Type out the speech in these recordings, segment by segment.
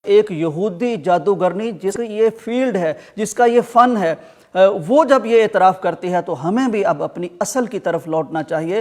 ایک یہودی جادوگرنی جس کا یہ فیلڈ ہے، جس کا یہ فن ہے، وہ جب یہ اعتراف کرتی ہے تو ہمیں بھی اب اپنی اصل کی طرف لوٹنا چاہیے۔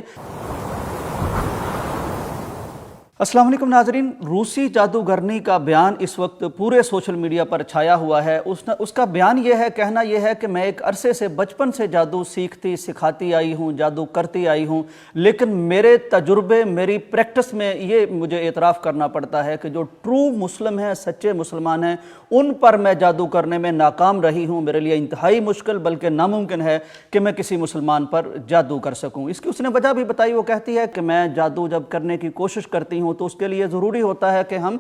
السلام علیکم ناظرین، روسی جادوگرنی کا بیان اس وقت پورے سوشل میڈیا پر چھایا ہوا ہے۔ اس کا بیان یہ ہے، کہنا یہ ہے کہ میں ایک عرصے سے بچپن سے جادو سیکھتی سکھاتی آئی ہوں، جادو کرتی آئی ہوں، لیکن میرے تجربے، میری پریکٹس میں یہ مجھے اعتراف کرنا پڑتا ہے کہ جو ٹرو مسلم ہیں، سچے مسلمان ہیں، ان پر میں جادو کرنے میں ناکام رہی ہوں۔ میرے لیے انتہائی مشکل بلکہ ناممکن ہے کہ میں کسی مسلمان پر جادو کر سکوں۔ اس کی اس نے وجہ بھی بتائی، وہ کہتی ہے کہ میں جادو جب کرنے کی کوشش کرتی ہوں تو اس کے لیے ضروری ہوتا ہے کہ ہم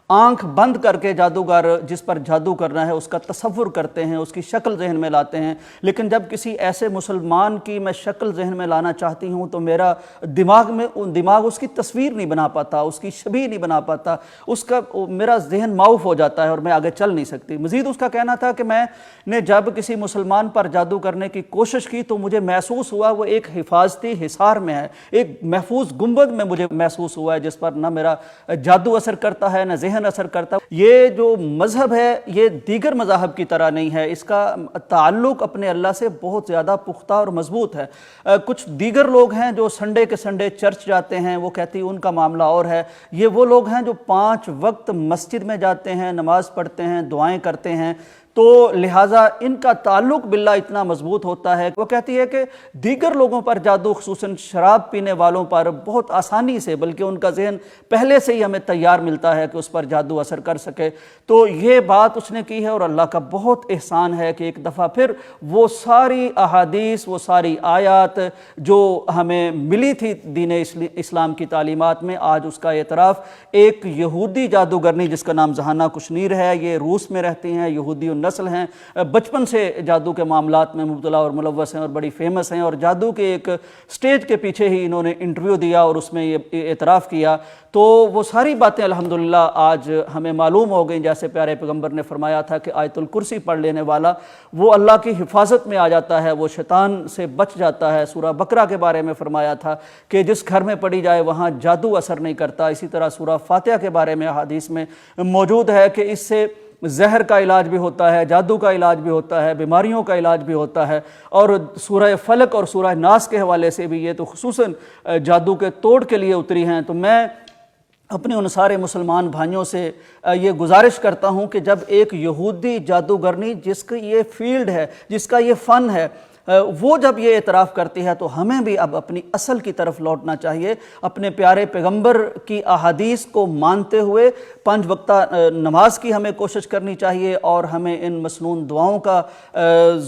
آنکھ بند کر کے جادوگر جس پر جادو کرنا ہے اس کا تصور کرتے ہیں، اس کی شکل ذہن میں لاتے ہیں، لیکن جب کسی ایسے مسلمان کی میں شکل ذہن میں لانا چاہتی ہوں تو میرا دماغ اس کی تصویر نہیں بنا پاتا، اس کی شبیہ نہیں بنا پاتا، میرا ذہن معاف ہو جاتا ہے اور میں آگے چل نہیں سکتی۔ مزید اس کا کہنا تھا کہ میں نے جب کسی مسلمان پر جادو کرنے کی کوشش کی تو مجھے محسوس ہوا وہ ایک حفاظتی حصار میں ہے، ایک محفوظ گنبد میں مجھے محسوس ہوا ہے جس پر نہ میرا جادو اثر کرتا ہے نہ ذہن اثر کرتا۔ یہ جو مذہب ہے یہ دیگر مذاہب کی طرح نہیں ہے، اس کا تعلق اپنے اللہ سے بہت زیادہ پختہ اور مضبوط ہے۔ کچھ دیگر لوگ ہیں جو سنڈے کے سنڈے چرچ جاتے ہیں، وہ کہتی ان کا معاملہ اور ہے۔ یہ وہ لوگ ہیں جو 5 وقت مسجد میں جاتے ہیں، نماز پڑھتے ہیں، دعائیں کرتے ہیں، تو لہٰذا ان کا تعلق باللہ اتنا مضبوط ہوتا ہے۔ وہ کہتی ہے کہ دیگر لوگوں پر جادو، خصوصاً شراب پینے والوں پر بہت آسانی سے، بلکہ ان کا ذہن پہلے سے ہی ہمیں تیار ملتا ہے کہ اس پر جادو اثر کر سکے۔ تو یہ بات اس نے کی ہے اور اللہ کا بہت احسان ہے کہ ایک دفعہ پھر وہ ساری احادیث، وہ ساری آیات جو ہمیں ملی تھی دین اسلام کی تعلیمات میں، آج اس کا اعتراف ایک یہودی جادوگرنی جس کا نام زہانہ کشنیر ہے، یہ روس میں رہتی ہیں، یہودی نسل ہیں، بچپن سے جادو کے معاملات میں مبتلا اور ملوث ہیں اور بڑی فیمس ہیں، اور جادو کے ایک سٹیج کے پیچھے ہی انہوں نے انٹرویو دیا اور اس میں یہ اعتراف کیا۔ تو وہ ساری باتیں الحمدللہ آج ہمیں معلوم ہو گئیں، جیسے پیارے پیغمبر نے فرمایا تھا کہ آیت الکرسی پڑھ لینے والا وہ اللہ کی حفاظت میں آ جاتا ہے، وہ شیطان سے بچ جاتا ہے۔ سورہ بقرہ کے بارے میں فرمایا تھا کہ جس گھر میں پڑھی جائے وہاں جادو اثر نہیں کرتا۔ اسی طرح سورہ فاتحہ کے بارے میں حدیث میں موجود ہے کہ اس سے زہر کا علاج بھی ہوتا ہے، جادو کا علاج بھی ہوتا ہے، بیماریوں کا علاج بھی ہوتا ہے، اور سورہ فلق اور سورہ ناس کے حوالے سے بھی یہ تو خصوصاً جادو کے توڑ کے لیے اتری ہیں۔ تو میں اپنے ان سارے مسلمان بھائیوں سے یہ گزارش کرتا ہوں کہ جب ایک یہودی جادوگرنی جس کا یہ فیلڈ ہے، جس کا یہ فن ہے، وہ جب یہ اعتراف کرتی ہے تو ہمیں بھی اب اپنی اصل کی طرف لوٹنا چاہیے، اپنے پیارے پیغمبر کی احادیث کو مانتے ہوئے 5 وقتہ نماز کی ہمیں کوشش کرنی چاہیے، اور ہمیں ان مسنون دعاؤں کا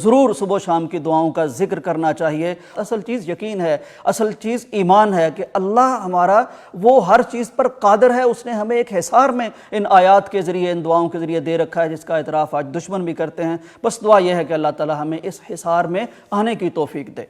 ضرور صبح و شام کی دعاؤں کا ذکر کرنا چاہیے۔ اصل چیز یقین ہے، اصل چیز ایمان ہے کہ اللہ ہمارا وہ ہر چیز پر قادر ہے۔ اس نے ہمیں ایک حصار میں ان آیات کے ذریعے، ان دعاؤں کے ذریعے دے رکھا ہے جس کا اعتراف آج دشمن بھی کرتے ہیں۔ بس دعا یہ ہے کہ اللہ تعالی ہمیں اس حصار میں آنے کی توفیق دے۔